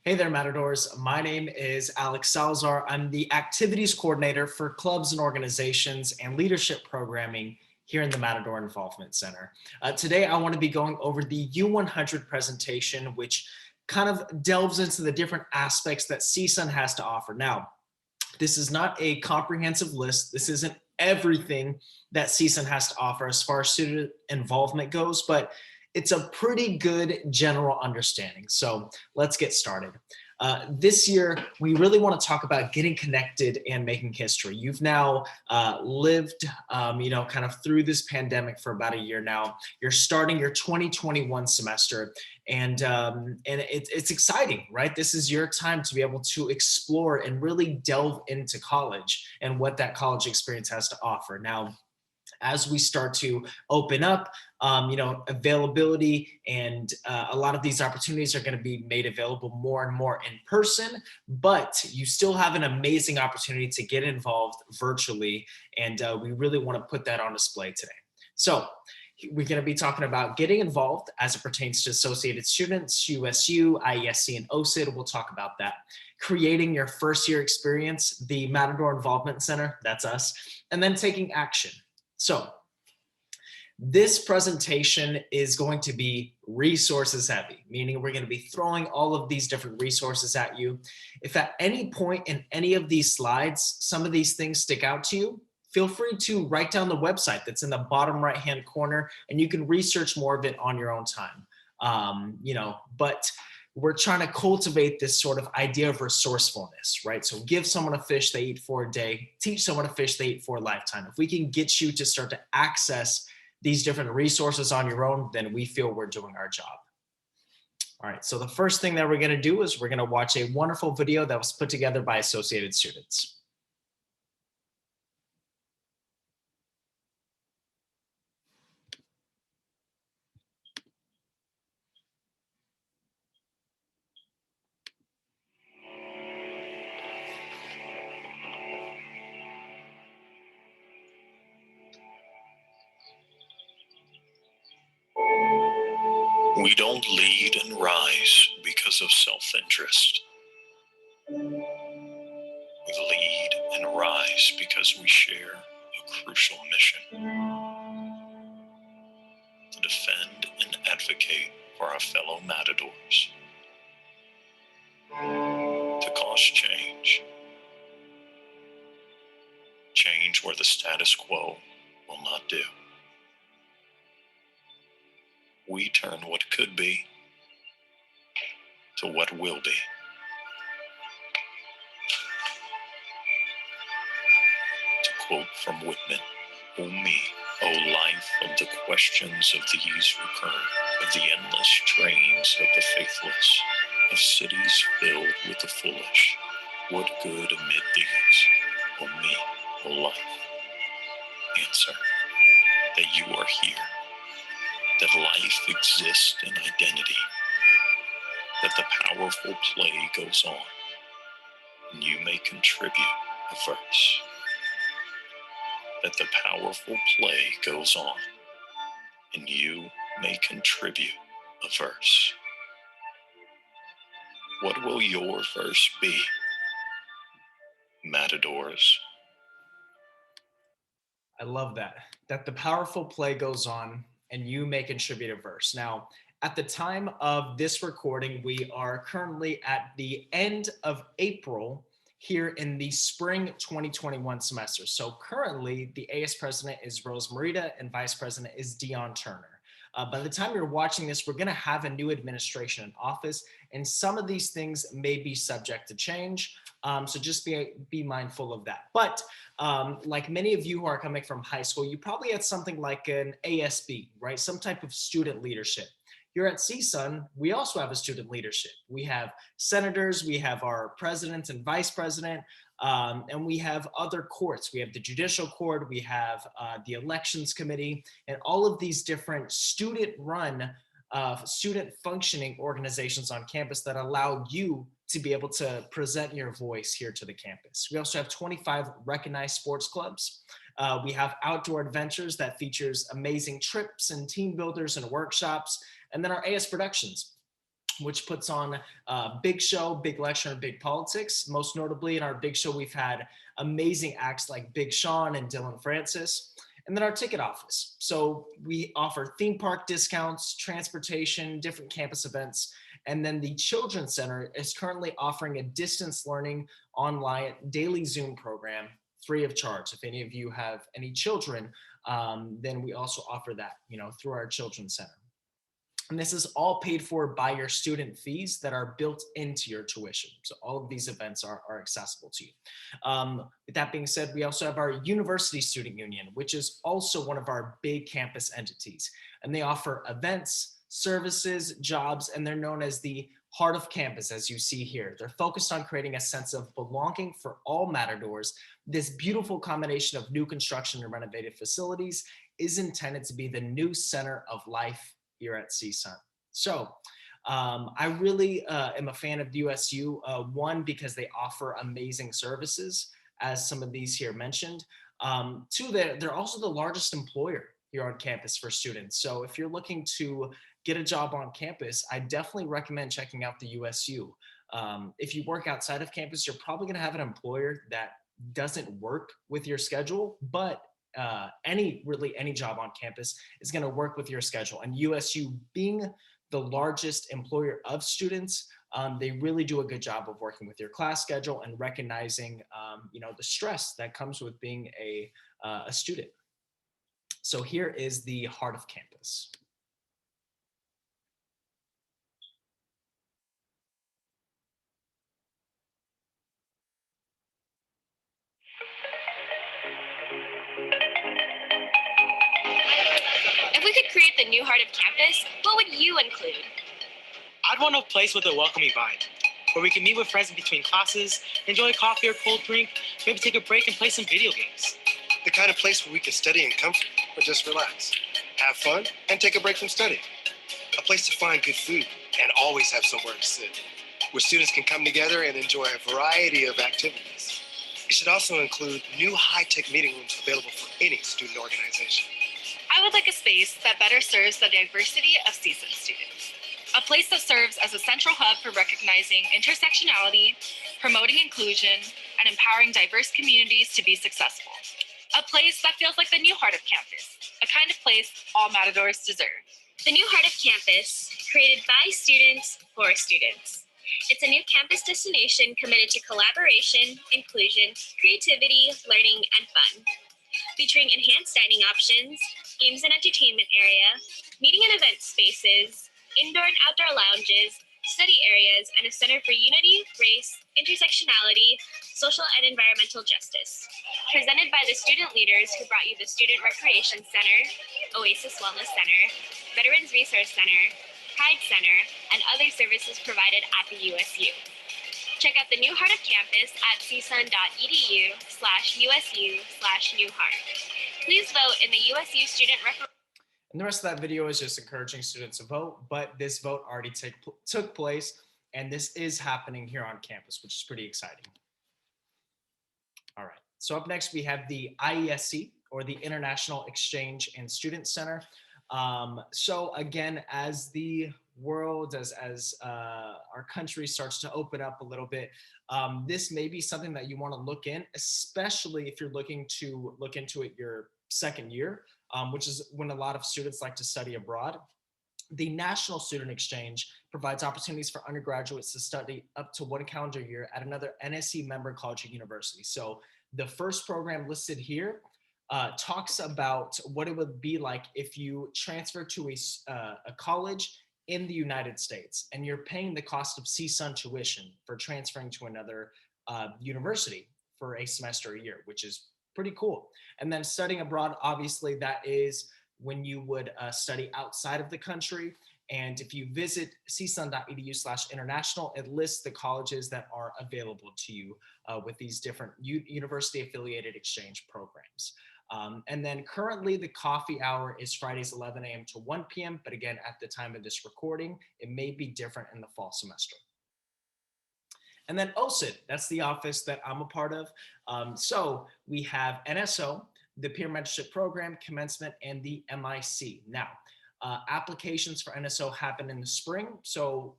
Hey there, Matadors. My name is Alex Salazar. I'm the activities coordinator for clubs and organizations and leadership programming here in the Matador Involvement Center. Today, I want to be going over the U-100 presentation, which kind of delves into the different aspects that CSUN has to offer. Now, this is not a comprehensive list. This isn't everything that CSUN has to offer as far as student involvement goes, but it's a pretty good general understanding. So let's get started. This year, we really want to talk about getting connected and making history. You've now lived, kind of through this pandemic for about a year now. You're starting your 2021 semester, and it's exciting, right? This is your time to be able to explore and really delve into college and what that college experience has to offer. Now, as we start to open up, availability and a lot of these opportunities are going to be made available more and more in person, but you still have an amazing opportunity to get involved virtually. And we really want to put that on display today. So we're going to be talking about getting involved as it pertains to associated students, USU, IESC, and OSID. We'll talk about that. Creating your first year experience, the Matador Involvement Center, that's us, and then taking action. So this presentation is going to be resources heavy, meaning we're going to be throwing all of these different resources at you. If at any point in any of these slides, some of these things stick out to you, feel free to write down the website that's in the bottom right-hand corner, and you can research more of it on your own time. But we're trying to cultivate this sort of idea of resourcefulness, right? So give someone a fish they eat for a day, teach someone a fish they eat for a lifetime. If we can get you to start to access these different resources on your own, then we feel we're doing our job. All right, so the first thing that we're gonna do is we're gonna watch a wonderful video that was put together by associated students. We don't lead and rise because of self-interest. We lead and rise because we share a crucial mission: to defend and advocate for our fellow Matadors, to cause change. Change where the status quo will not do. We turn what could be to what will be. To quote from Whitman, "O me, O life of the questions of these recurrent, of the endless trains of the faithless, of cities filled with the foolish, what good amid these? O me, O life, answer that you are here, that life exists in identity, that the powerful play goes on, and you may contribute a verse. That the powerful play goes on, and you may contribute a verse. What will your verse be, Matadors?" I love that the powerful play goes on and you may contribute a verse. Now, at the time of this recording, we are currently at the end of April here in the spring 2021 semester. So currently the AS president is Rose Marita and vice president is Dion Turner. By the time you're watching this, we're gonna have a new administration in office, and some of these things may be subject to change. So just be mindful of that. But like many of you who are coming from high school, you probably had something like an ASB, right? Some type of student leadership. Here at CSUN, we also have a student leadership. We have senators, we have our president and vice president, and we have other courts. We have the judicial court, we have the elections committee, and all of these different student-run, student functioning organizations on campus that allow you to be able to present your voice here to the campus. We also have 25 recognized sports clubs. We have outdoor adventures that features amazing trips and team builders and workshops. And then our AS Productions. which puts on a big show, big lecture, and big politics. Most notably in our big show, we've had amazing acts like Big Sean and Dylan Francis. And then our ticket office. So we offer theme park discounts, transportation, different campus events. And then the Children's Center is currently offering a distance learning online daily Zoom program free of charge. If any of you have any children, then we also offer that, through our Children's Center. And this is all paid for by your student fees that are built into your tuition. So all of these events are accessible to you. With that being said, we also have our University Student Union, which is also one of our big campus entities. And they offer events, services, jobs, and they're known as the heart of campus, as you see here. They're focused on creating a sense of belonging for all matadors. This beautiful combination of new construction and renovated facilities is intended to be the new center of life here at CSUN. So I really am a fan of the USU, one, because they offer amazing services, as some of these here mentioned. Two, they're also the largest employer here on campus for students. So if you're looking to get a job on campus, I definitely recommend checking out the USU. If you work outside of campus, you're probably gonna have an employer that doesn't work with your schedule, but any job on campus is going to work with your schedule. And USU, being the largest employer of students, they really do a good job of working with your class schedule and recognizing the stress that comes with being a student. So here is the heart of campus. If we could create the new heart of campus, what would you include? I'd want a place with a welcoming vibe, where we can meet with friends in between classes, enjoy a coffee or cold drink, maybe take a break and play some video games. The kind of place where we can study in comfort or just relax, have fun, and take a break from study. A place to find good food and always have somewhere to sit, where students can come together and enjoy a variety of activities. It should also include new high-tech meeting rooms available for any student organization. I would like a space that better serves the diversity of CSUN students. A place that serves as a central hub for recognizing intersectionality, promoting inclusion, and empowering diverse communities to be successful. A place that feels like the new heart of campus, a kind of place all matadors deserve. The new heart of campus, created by students for students. It's a new campus destination committed to collaboration, inclusion, creativity, learning, and fun. Featuring enhanced dining options, games and entertainment area, meeting and event spaces, indoor and outdoor lounges, study areas, and a center for unity, race, intersectionality, social and environmental justice. Presented by the student leaders who brought you the Student Recreation Center, Oasis Wellness Center, Veterans Resource Center, Pride Center, and other services provided at the USU. Check out the new heart of campus at csun.edu/USU/newheart. Please vote in the USU Student Recreation. And the rest of that video is just encouraging students to vote, but this vote already took place, and this is happening here on campus, which is pretty exciting. All right, so up next we have the IESC, or the International Exchange and Student Center. So again, as the world, as our country starts to open up a little bit, this may be something that you want to look in, especially if you're looking to look into it your second year, which is when a lot of students like to study abroad. The National Student Exchange provides opportunities for undergraduates to study up to 1 calendar year at another NSC member college or university. So the first program listed here talks about what it would be like if you transfer to a college in the United States and you're paying the cost of CSUN tuition for transferring to another university for a semester a year, which is pretty cool. And then studying abroad, obviously that is when you would study outside of the country. And if you visit csun.edu/international, it lists the colleges that are available to you with these different university affiliated exchange programs. And then currently the coffee hour is Fridays 11 a.m. to 1 p.m. But again, at the time of this recording, it may be different in the fall semester. And then OSID, that's the office that I'm a part of. So we have NSO, the Peer Mentorship Program, Commencement, and the MIC. Now, applications for NSO happen in the spring. So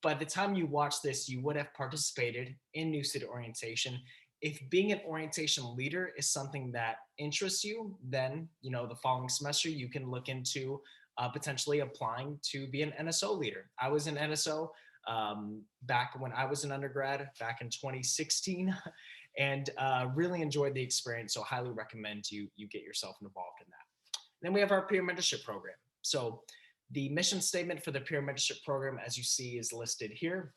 by the time you watch this, you would have participated in New Student Orientation. If being an orientation leader is something that interests you, then, the following semester you can look into potentially applying to be an NSO leader. I was an NSO back when I was an undergrad back in 2016 and really enjoyed the experience. So highly recommend you get yourself involved in that. Then we have our peer mentorship program. So the mission statement for the peer mentorship program, as you see, is listed here.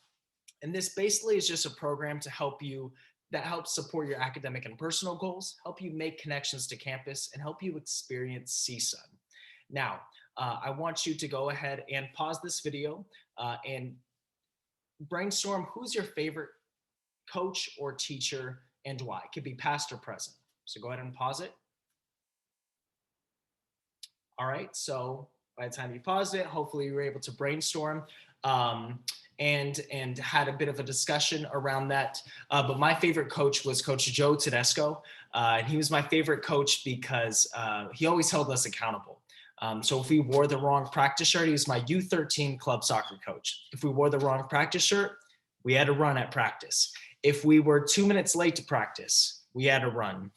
And this basically is just a program to that helps support your academic and personal goals, help you make connections to campus, and help you experience CSUN. Now, I want you to go ahead and pause this video and brainstorm who's your favorite coach or teacher and why. It could be past or present. So go ahead and pause it. All right, so by the time you paused it, hopefully you were able to brainstorm and had a bit of a discussion around that. But my favorite coach was Coach Joe Tedesco. And he was my favorite coach because he always held us accountable. So if we wore the wrong practice shirt, he was my U-13 club soccer coach. If we wore the wrong practice shirt, we had to run at practice. If we were 2 minutes late to practice, we had to run.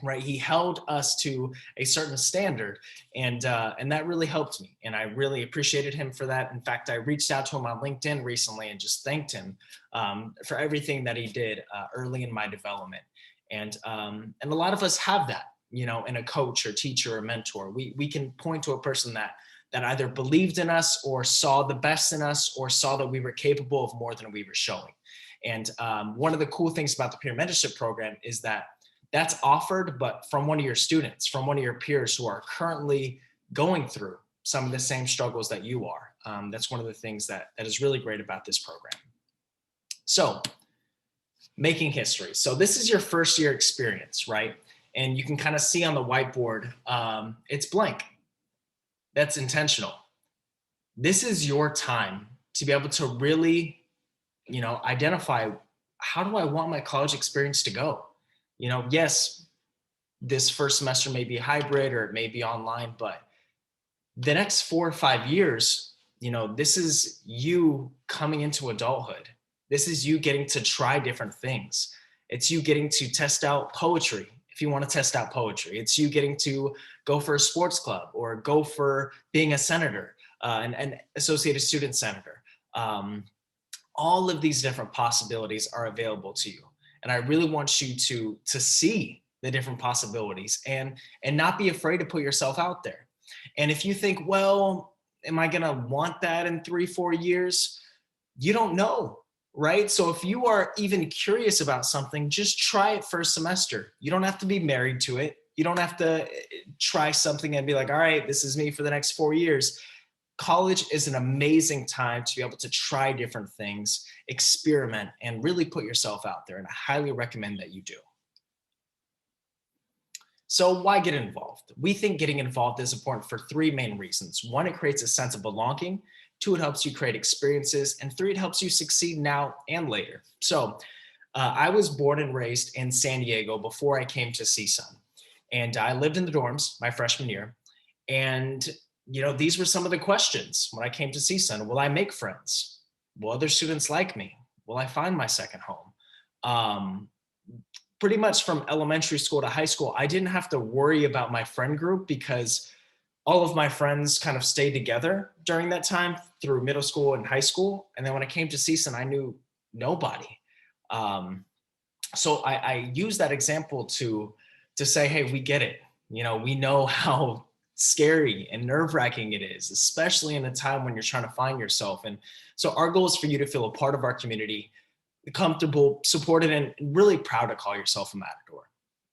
Right, he held us to a certain standard, and that really helped me, and I really appreciated him for that. In fact, I reached out to him on LinkedIn recently and just thanked him for everything that he did early in my development. And a lot of us have that, in a coach or teacher or mentor. We can point to a person that either believed in us or saw the best in us or saw that we were capable of more than we were showing. And one of the cool things about the peer mentorship program is that that's offered, but from one of your students, from one of your peers who are currently going through some of the same struggles that you are. That's one of the things that is really great about this program. So, making history. So this is your first year experience, right? And you can kind of see on the whiteboard, it's blank. That's intentional. This is your time to be able to really, identify, how do I want my college experience to go? Yes, this first semester may be hybrid or it may be online, but the next 4 or 5 years, this is you coming into adulthood. This is you getting to try different things. It's you getting to test out poetry if you want to test out poetry. It's you getting to go for a sports club or go for being a senator, an associated student senator. All of these different possibilities are available to you. And I really want you to see the different possibilities and not be afraid to put yourself out there. And if you think, well, am I gonna want that in 3-4 years? You don't know, right? So if you are even curious about something, just try it for a semester. You don't have to be married to it. You don't have to try something and be like, all right, this is me for the next 4 years. College is an amazing time to be able to try different things, experiment, and really put yourself out there. And I highly recommend that you do. So why get involved? We think getting involved is important for 3 main reasons. 1, it creates a sense of belonging. 2, it helps you create experiences. And 3, it helps you succeed now and later. So I was born and raised in San Diego before I came to CSUN. And I lived in the dorms my freshman year. And these were some of the questions when I came to CSUN. Will I make friends? Will other students like me? Will I find my second home? Pretty much from elementary school to high school, I didn't have to worry about my friend group because all of my friends kind of stayed together during that time through middle school and high school. And then when I came to CSUN, I knew nobody. So I use that example to say, hey, we get it. We know how scary and nerve-wracking it is, especially in a time when you're trying to find yourself. And so our goal is for you to feel a part of our community, comfortable, supported, and really proud to call yourself a Matador,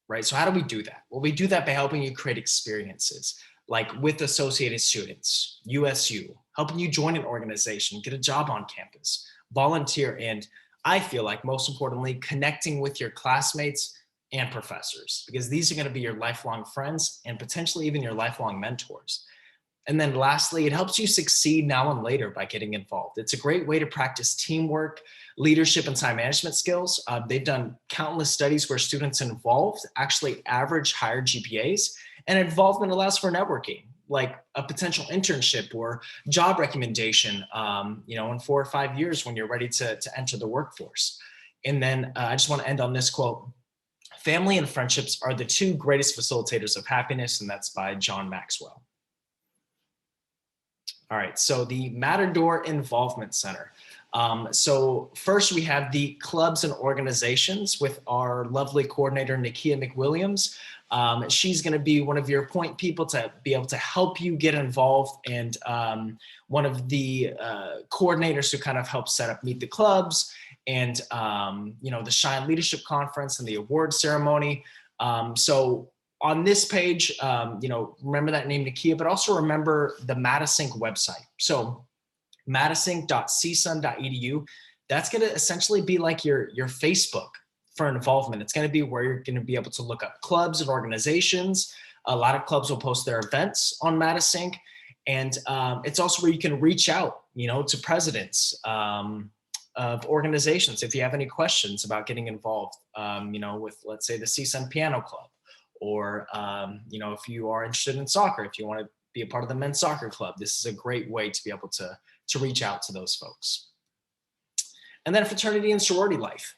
right? So how do we do that? Well, we do that by helping you create experiences, like with associated students, USU, helping you join an organization, get a job on campus, volunteer, and I feel like most importantly, connecting with your classmates and professors, because these are going to be your lifelong friends and potentially even your lifelong mentors. And then lastly, it helps you succeed now and later by getting involved. It's a great way to practice teamwork, leadership, and time management skills. They've done countless studies where students involved actually average higher GPAs, and involvement allows for networking. like a potential internship or job recommendation, in 4 or 5 years when you're ready to enter the workforce. And then I just want to end on this quote: "Family and friendships are the two greatest facilitators of happiness," and that's by John Maxwell. All right, so the Matador Involvement Center. So first we have the clubs and organizations with our lovely coordinator, Nakia McWilliams. She's going to be one of your point people to be able to help you get involved, and one of the coordinators who kind of help set up Meet the Clubs and the Shine Leadership Conference and the award ceremony. So on this page, remember that name, Nakia, but also remember the Madisync website. So madisync.csun.edu, that's going to essentially be like your Facebook for involvement. It's going to be where you're going to be able to look up clubs and organizations. A lot of clubs will post their events on Madisync, and it's also where you can reach out, to presidents of organizations if you have any questions about getting involved, with, let's say, the CSUN Piano Club, or if you are interested in soccer, if you want to be a part of the men's soccer club, this is a great way to be able to reach out to those folks. And then fraternity and sorority life.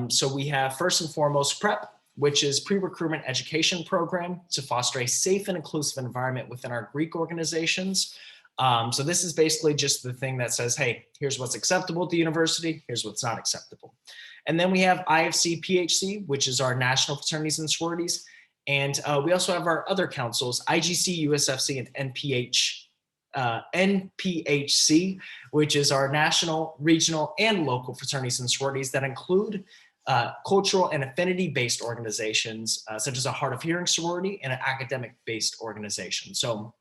So we have first and foremost PrEP, which is pre-recruitment education program to foster a safe and inclusive environment within our Greek organizations. So this is basically just the thing that says, hey, here's what's acceptable at the university, here's what's not acceptable. And then we have IFC PHC, which is our national fraternities and sororities. And we also have our other councils, IGC, USFC, and NPHC, which is our national, regional, and local fraternities and sororities that include cultural and affinity-based organizations, such as a hard of hearing sorority and an academic-based organization. So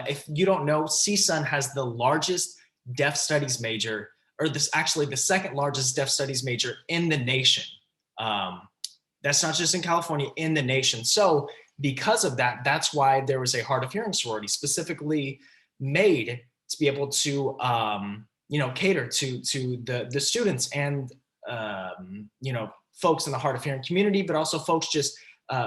if you don't know, CSUN has the largest deaf studies major, or actually the second largest deaf studies major in the nation. That's not just in California, in the nation. So because of that, that's why there was a hard of hearing sorority specifically made to be able to, cater to the students and, folks in the hard of hearing community, but also folks just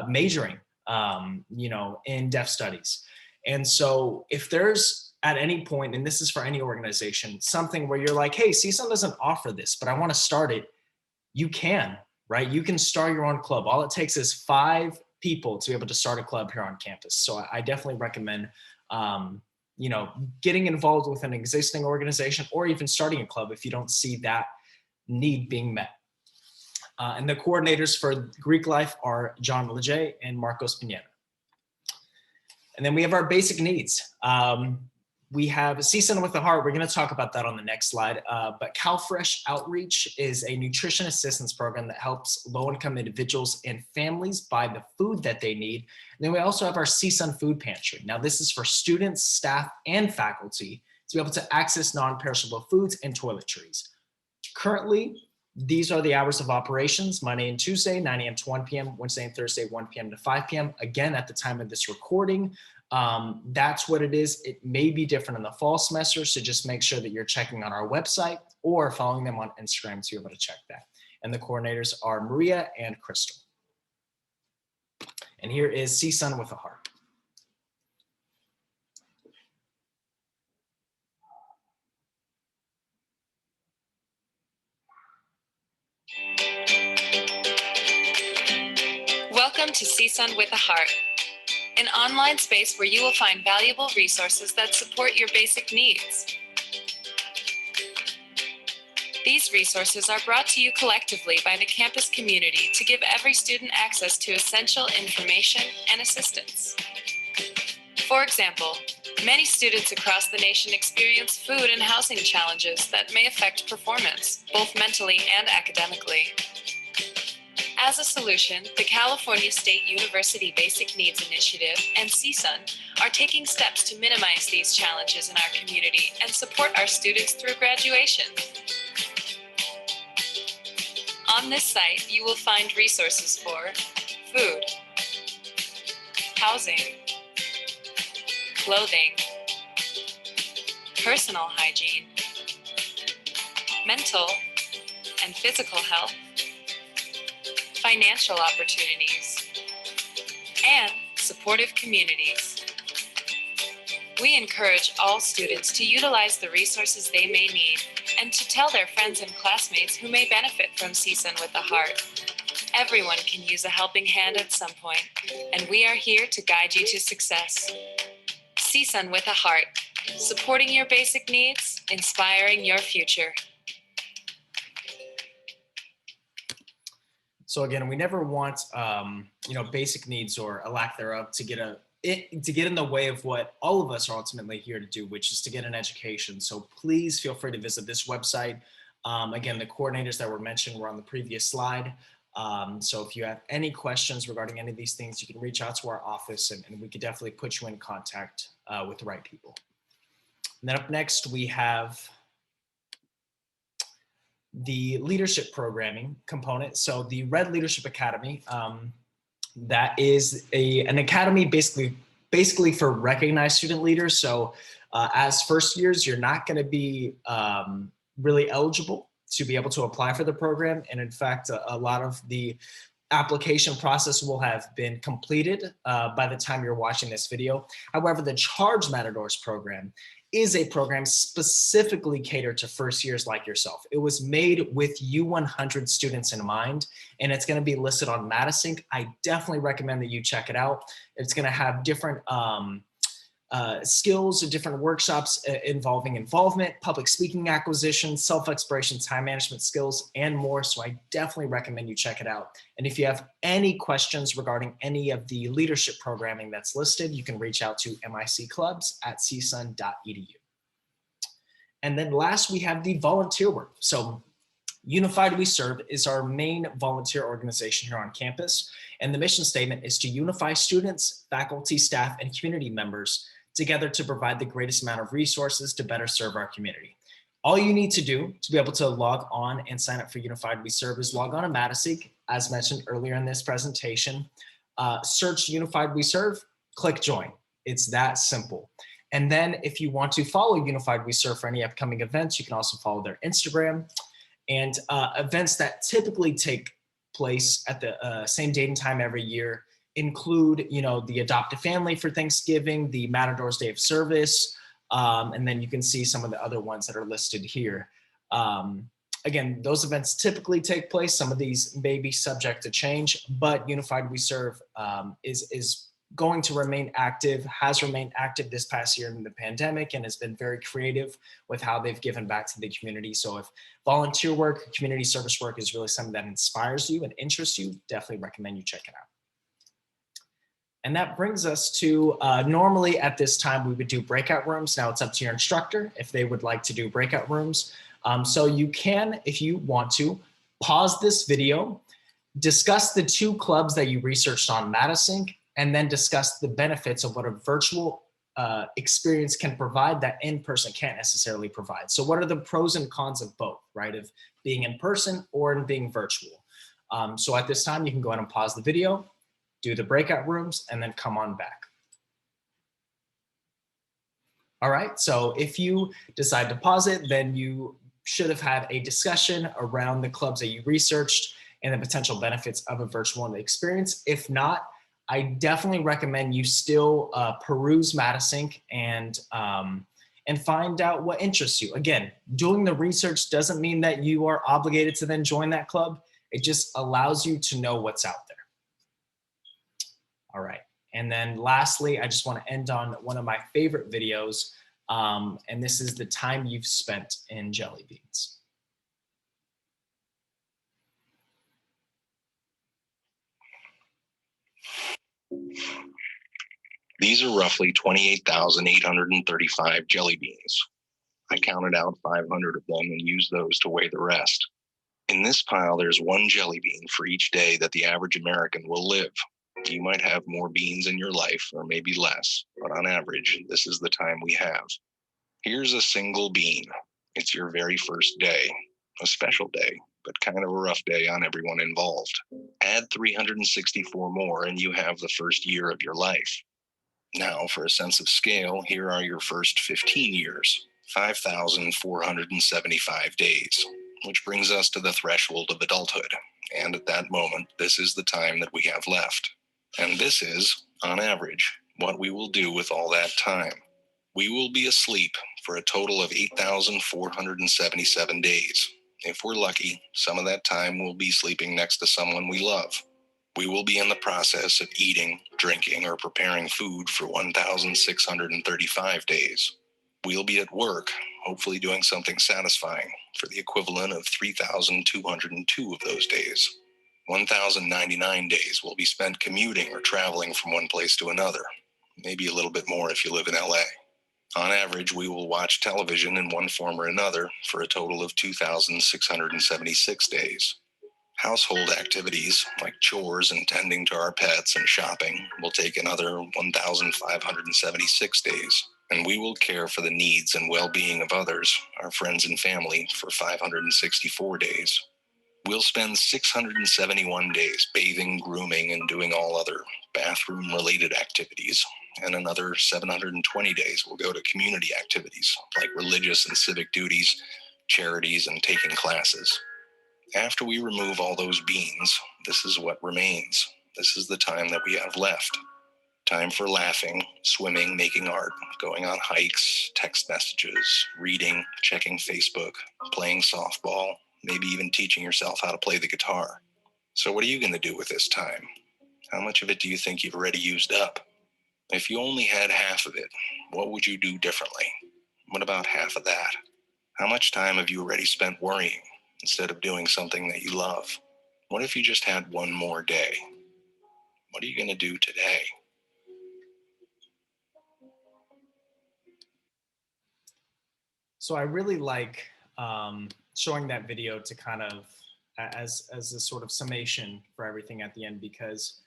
majoring, in deaf studies. And so if there's at any point, and this is for any organization, something where you're like, hey, CSUN doesn't offer this, but I want to start it, you can. Right? You can start your own club. All it takes is 5 people to be able to start a club here on campus. So I definitely recommend, getting involved with an existing organization or even starting a club if you don't see that need being met. And the coordinators for Greek life are John Leger and Marcos Pineda. And then we have our basic needs. We have CSUN with a Heart. We're going to talk about that on the next slide. But CalFresh Outreach is a nutrition assistance program that helps low-income individuals and families buy the food that they need. And then we also have our CSUN Food Pantry. Now, this is for students, staff, and faculty to be able to access non-perishable foods and toiletries. Currently, these are the hours of operations: Monday and Tuesday, 9 a.m. to 1 p.m., Wednesday and Thursday, 1 p.m. to 5 p.m. Again, at the time of this recording, that's what it is. It may be different in the fall semester, so just make sure that you're checking on our website or following them on Instagram to be able to check that. And the coordinators are Maria and Crystal. And here is CSUN with a Heart. Welcome to CSUN with a Heart, an online space where you will find valuable resources that support your basic needs. These resources are brought to you collectively by the campus community to give every student access to essential information and assistance. For example, many students across the nation experience food and housing challenges that may affect performance, both mentally and academically. As a solution, the California State University Basic Needs Initiative and CSUN are taking steps to minimize these challenges in our community and support our students through graduation. On this site, you will find resources for food, housing, clothing, personal hygiene, mental and physical health, financial opportunities, and supportive communities. We encourage all students to utilize the resources they may need and to tell their friends and classmates who may benefit from CSUN with a Heart. Everyone can use a helping hand at some point, and we are here to guide you to success. CSUN with a Heart, supporting your basic needs, inspiring your future. So again, we never want basic needs or a lack thereof to get in the way of what all of us are ultimately here to do, which is to get an education. So please feel free to visit this website. Again, the coordinators that were mentioned were on the previous slide. So if you have any questions regarding any of these things, you can reach out to our office and we could definitely put you in contact with the right people. And then up next, we have the leadership programming component. So the Red Leadership Academy, that is an academy basically for recognized student leaders. So as first years, you're not going to be really eligible to be able to apply for the program. And in fact, a lot of the application process will have been completed by the time you're watching this video. However, the Charge Matadors program is a program specifically catered to first years like yourself. It was made with U-100 students in mind, and it's going to be listed on Madison. I definitely recommend that you check it out. It's going to have different skills, different workshops involving involvement, public speaking acquisition, self-exploration, time management skills, and more. So I definitely recommend you check it out. And if you have any questions regarding any of the leadership programming that's listed, you can reach out to micclubs@csun.edu. And then last, we have the volunteer work. So Unified We Serve is our main volunteer organization here on campus. And the mission statement is to unify students, faculty, staff, and community members together to provide the greatest amount of resources to better serve our community. All you need to do to be able to log on and sign up for Unified We Serve is log on to Madison, as mentioned earlier in this presentation, search Unified We Serve, click join. It's that simple. And then if you want to follow Unified We Serve for any upcoming events, you can also follow their Instagram. And events that typically take place at the same date and time every year include, the Adopt a Family for Thanksgiving, the Matadors Day of Service, and then you can see some of the other ones that are listed here. Again, those events typically take place. Some of these may be subject to change, but Unified We Serve is going to remain active, has remained active this past year in the pandemic, and has been very creative with how they've given back to the community. So if volunteer work, community service work is really something that inspires you and interests you, definitely recommend you check it out. And that brings us to, normally at this time, we would do breakout rooms. Now it's up to your instructor if they would like to do breakout rooms. So you can, if you want to, pause this video, discuss the 2 clubs that you researched on Madison, and then discuss the benefits of what a virtual experience can provide that in-person can't necessarily provide. So what are the pros and cons of both, right? Of being in person or in being virtual. So at this time, you can go ahead and pause the video, do the breakout rooms, and then come on back. All right, so if you decide to pause it, then you should have had a discussion around the clubs that you researched and the potential benefits of a virtual experience. If not, I definitely recommend you still peruse Madison and find out what interests you. Again, doing the research doesn't mean that you are obligated to then join that club. It just allows you to know what's out there. All right, and then lastly, I just want to end on one of my favorite videos, and this is the time you've spent in jelly beans. These are roughly 28,835 jelly beans. I counted out 500 of them and used those to weigh the rest. In this pile, there's 1 jelly bean for each day that the average American will live. You might have more beans in your life, or maybe less, but on average, this is the time we have. Here's a single bean. It's your very first day, a special day, but kind of a rough day on everyone involved. Add 364 more and you have the first year of your life. Now, for a sense of scale, here are your first 15 years, 5,475 days, which brings us to the threshold of adulthood. And at that moment, this is the time that we have left. And this is, on average, what we will do with all that time. We will be asleep for a total of 8,477 days. If we're lucky, some of that time we'll be sleeping next to someone we love. We will be in the process of eating, drinking, or preparing food for 1,635 days. We'll be at work, hopefully doing something satisfying for the equivalent of 3,202 of those days. 1,099 days will be spent commuting or traveling from one place to another, maybe a little bit more if you live in LA. On average, we will watch television in one form or another for a total of 2,676 days. Household activities like chores and tending to our pets and shopping will take another 1,576 days, and we will care for the needs and well-being of others, our friends and family, for 564 days. We'll spend 671 days bathing, grooming, and doing all other bathroom-related activities, and another 720 days will go to community activities like religious and civic duties, charities, and taking classes. After we remove all those beans, this is what remains. This is the time that we have left. Time for laughing, swimming, making art, going on hikes, text messages, reading, checking Facebook, playing softball, maybe even teaching yourself how to play the guitar. So what are you going to do with this time? How much of it do you think you've already used up? If you only had half of it, what would you do differently? What about half of that? How much time have you already spent worrying instead of doing something that you love? What if you just had one more day? What are you going to do today? So I really like showing that video to kind of as a sort of summation for everything at the end, because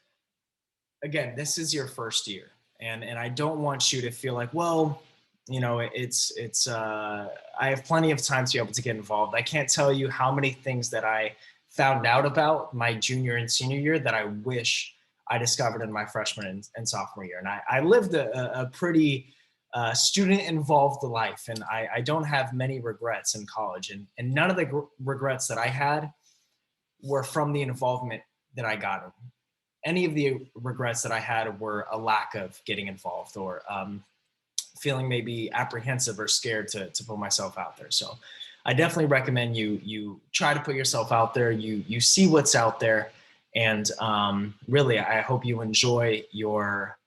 again, this is your first year, and I don't want you to feel like, well, you know, I have plenty of time to be able to get involved. I can't tell you how many things that I found out about my junior and senior year that I wish I discovered in my freshman and sophomore year. And I lived a pretty student-involved life, and I don't have many regrets in college. And none of the regrets that I had were from the involvement that I got. Any of the regrets that I had were a lack of getting involved, or feeling maybe apprehensive or scared to put myself out there. So I definitely recommend you try to put yourself out there, you see what's out there, and really, I hope you enjoy your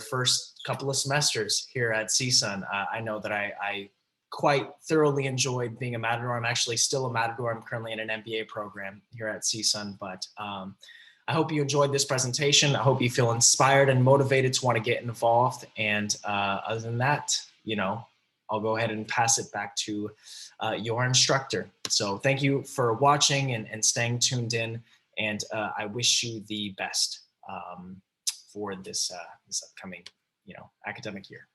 first couple of semesters here at CSUN. I know that I quite thoroughly enjoyed being a Matador. I'm actually still a Matador. I'm currently in an MBA program here at CSUN, but I hope you enjoyed this presentation. I hope you feel inspired and motivated to want to get involved. And other than that, you know, I'll go ahead and pass it back to your instructor. So thank you for watching and staying tuned in. And I wish you the best for this upcoming, you know, academic year.